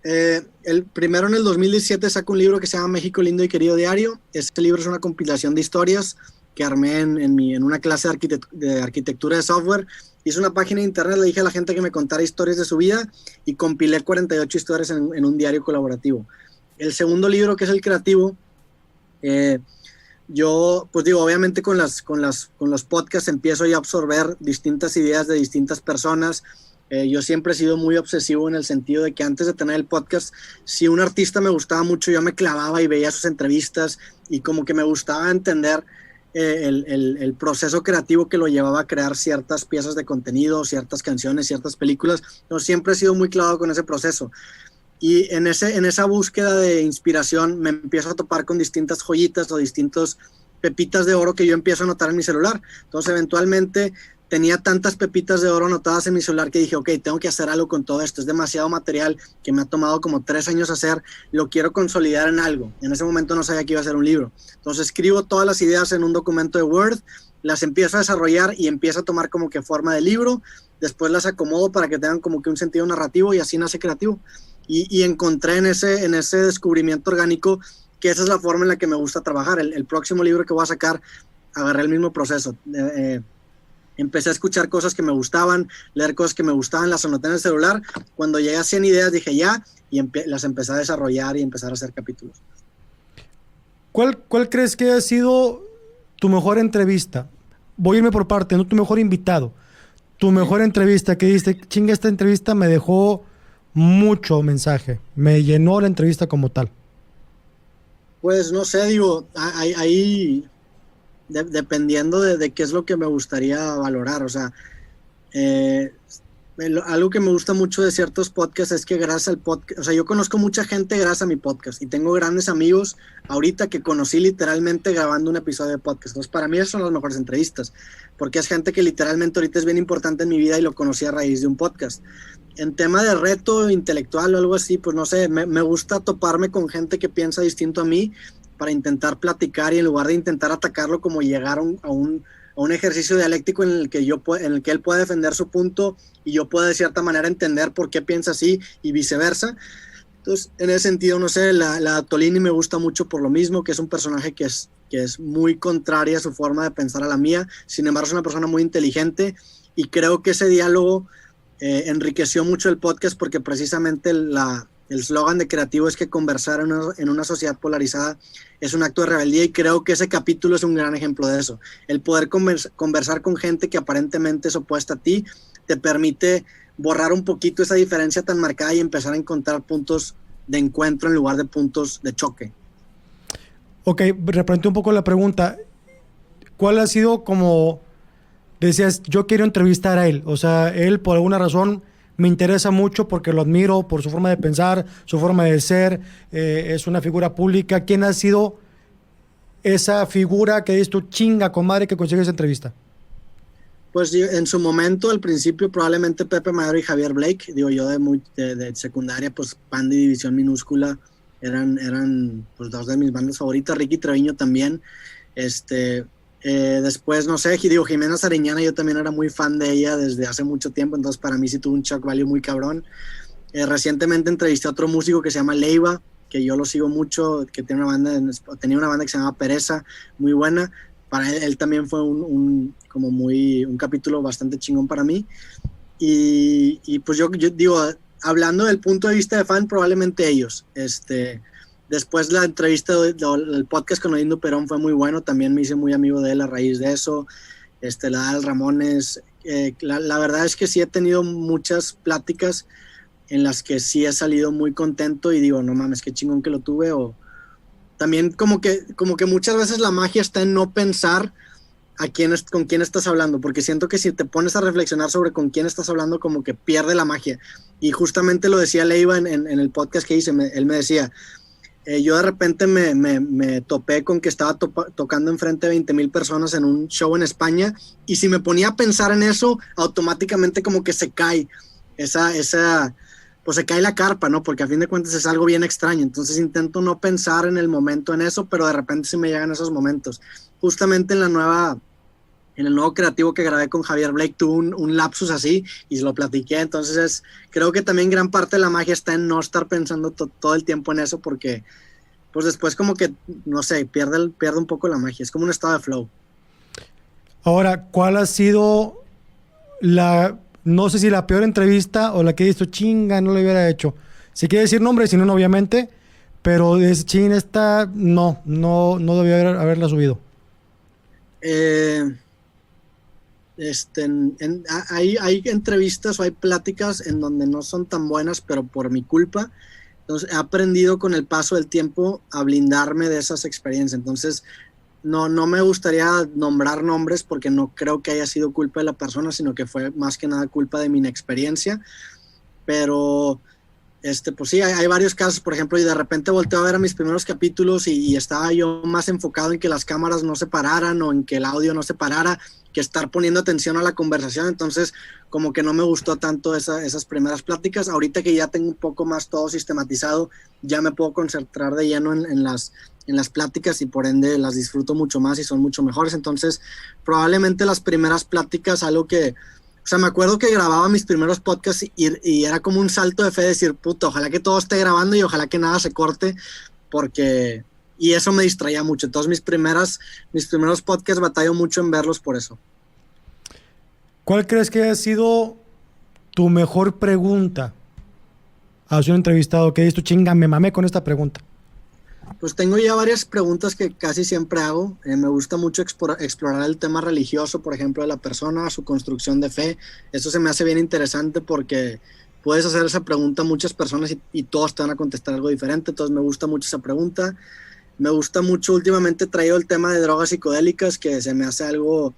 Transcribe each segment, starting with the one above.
El primero, en el 2017, saco un libro que se llama México Lindo y Querido Diario. Este libro es una compilación de historias que armé en una clase de arquitectura de software. Hice una página de internet, le dije a la gente que me contara historias de su vida y compilé 48 historias en un diario colaborativo. El segundo libro, que es el creativo, yo, pues digo, obviamente con los podcasts empiezo ya a absorber distintas ideas de distintas personas. Yo siempre he sido muy obsesivo en el sentido de que antes de tener el podcast, si un artista me gustaba mucho, yo me clavaba y veía sus entrevistas y como que me gustaba entender el proceso creativo que lo llevaba a crear ciertas piezas de contenido, ciertas canciones, ciertas películas. Entonces, siempre he sido muy clavado con ese proceso. Y en esa búsqueda de inspiración me empiezo a topar con distintas joyitas o distintos pepitas de oro que yo empiezo a anotar en mi celular. Entonces, eventualmente tenía tantas pepitas de oro anotadas en mi celular que dije, ok, tengo que hacer algo con todo esto. Es demasiado material que me ha tomado como 3 años hacer. Lo quiero consolidar en algo. En ese momento no sabía que iba a ser un libro. Entonces escribo todas las ideas en un documento de Word, las empiezo a desarrollar y empiezo a tomar como que forma de libro. Después las acomodo para que tengan como que un sentido narrativo y así nace creativo. Y encontré en ese descubrimiento orgánico que esa es la forma en la que me gusta trabajar. El próximo libro que voy a sacar, agarré el mismo proceso. Empecé a escuchar cosas que me gustaban, leer cosas que me gustaban, las anoté en el celular. Cuando llegué a 100 ideas dije ya, y las empecé a desarrollar y empezar a hacer capítulos. ¿Cuál crees que ha sido tu mejor entrevista? Voy a irme por parte, no tu mejor invitado. Tu mejor entrevista que diste, chinga, esta entrevista me dejó mucho mensaje, me llenó la entrevista como tal. Pues no sé, digo, ahí dependiendo de qué es lo que me gustaría valorar, o sea, algo que me gusta mucho de ciertos podcasts es que gracias al podcast, o sea, yo conozco mucha gente gracias a mi podcast y tengo grandes amigos ahorita que conocí literalmente grabando un episodio de podcast. Entonces, para mí esas son las mejores entrevistas, porque es gente que literalmente ahorita es bien importante en mi vida y lo conocí a raíz de un podcast. En tema de reto intelectual o algo así, pues no sé, me gusta toparme con gente que piensa distinto a mí para intentar platicar y en lugar de intentar atacarlo como llegar a un ejercicio dialéctico en el que él puede defender su punto y yo puedo de cierta manera entender por qué piensa así y viceversa. Entonces, en ese sentido, no sé, la Tolini me gusta mucho por lo mismo, que es un personaje que es muy contraria a su forma de pensar a la mía, sin embargo es una persona muy inteligente y creo que ese diálogo enriqueció mucho el podcast porque precisamente el slogan de creativo es que conversar en una sociedad polarizada es un acto de rebeldía y creo que ese capítulo es un gran ejemplo de eso. El poder conversar con gente que aparentemente es opuesta a ti te permite borrar un poquito esa diferencia tan marcada y empezar a encontrar puntos de encuentro en lugar de puntos de choque. Ok, replanteo un poco la pregunta. ¿Cuál ha sido como decías, yo quiero entrevistar a él? O sea, él por alguna razón me interesa mucho porque lo admiro por su forma de pensar, su forma de ser, es una figura pública. ¿Quién ha sido esa figura que dices tú, chinga, comadre, que consigue esa entrevista? Pues en su momento, al principio, probablemente Pepe Madero y Javier Blake. Digo, yo de secundaria, pues Panda y División Minúscula eran pues 2 de mis bandas favoritas. Ricky Treviño también. Después, no sé, digo, Jimena Sariñana, yo también era muy fan de ella desde hace mucho tiempo, entonces para mí sí tuvo un shock value muy cabrón. Recientemente entrevisté a otro músico que se llama Leiva, que yo lo sigo mucho, que tenía una banda que se llama Pereza, muy buena. Para él también fue un capítulo bastante chingón para mí. Y pues yo digo, hablando del punto de vista de fan, probablemente ellos. Después la entrevista del podcast con Odindo Perón fue muy bueno, también me hice muy amigo de él a raíz de eso. La del Ramones, la verdad es que sí he tenido muchas pláticas en las que sí he salido muy contento y digo, no mames, qué chingón que lo tuve. O también como que muchas veces la magia está en no pensar con quién estás hablando, porque siento que si te pones a reflexionar sobre con quién estás hablando, como que pierde la magia. Y justamente lo decía Leiva en el podcast que hice, él me decía, yo de repente me topé con que estaba tocando enfrente de 20,000 personas en un show en España, y si me ponía a pensar en eso, automáticamente como que se cae pues se cae la carpa, ¿no? Porque a fin de cuentas es algo bien extraño, entonces intento no pensar en el momento en eso, pero de repente sí me llegan esos momentos. Justamente en la nueva en el nuevo creativo que grabé con Javier Blake tuve un lapsus así y se lo platiqué. Entonces creo que también gran parte de la magia está en no estar pensando todo el tiempo en eso, porque pues después como que, no sé, pierde un poco la magia. Es como un estado de flow. Ahora, ¿cuál ha sido no sé si la peor entrevista o la que he visto, chinga, no lo hubiera hecho? Si quiere decir nombre, si no, obviamente, pero es ching, esta, no debía haberla subido. Hay entrevistas o hay pláticas en donde no son tan buenas, pero por mi culpa. Entonces he aprendido con el paso del tiempo a blindarme de esas experiencias. Entonces no me gustaría nombrar nombres porque no creo que haya sido culpa de la persona, sino que fue más que nada culpa de mi inexperiencia. Pero pues sí, hay varios casos, por ejemplo, y de repente volteo a ver a mis primeros capítulos y estaba yo más enfocado en que las cámaras no se pararan o en que el audio no se parara, que estar poniendo atención a la conversación. Entonces como que no me gustó tanto esas primeras pláticas. Ahorita que ya tengo un poco más todo sistematizado, ya me puedo concentrar de lleno en las pláticas y por ende las disfruto mucho más y son mucho mejores. Entonces probablemente las primeras pláticas, algo que, o sea, me acuerdo que grababa mis primeros podcasts y era como un salto de fe decir, puta, ojalá que todo esté grabando y ojalá que nada se corte, porque... Y eso me distraía mucho. Entonces mis primeros podcasts batallo mucho en verlos por eso. ¿Cuál crees que ha sido tu mejor pregunta a un entrevistado? Que dices tú, chinga, me mamé con esta pregunta. Pues tengo ya varias preguntas que casi siempre hago. Me gusta mucho explorar el tema religioso, por ejemplo, de la persona, su construcción de fe. Eso se me hace bien interesante porque puedes hacer esa pregunta a muchas personas y todos te van a contestar algo diferente. Entonces me gusta mucho esa pregunta. Me gusta mucho, últimamente he traído el tema de drogas psicodélicas, que se me hace algo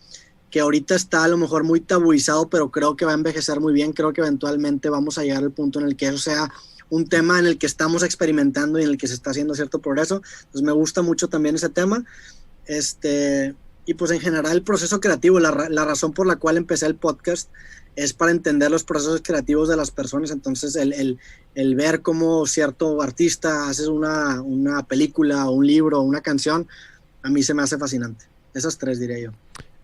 que ahorita está a lo mejor muy tabuizado, pero creo que va a envejecer muy bien. Creo que eventualmente vamos a llegar al punto en el que eso sea un tema en el que estamos experimentando y en el que se está haciendo cierto progreso. Entonces me gusta mucho también ese tema. Y pues en general el proceso creativo, la razón por la cual empecé el podcast es para entender los procesos creativos de las personas. Entonces el ver cómo cierto artista hace una película o un libro o una canción, a mí se me hace fascinante. Esas tres diría yo.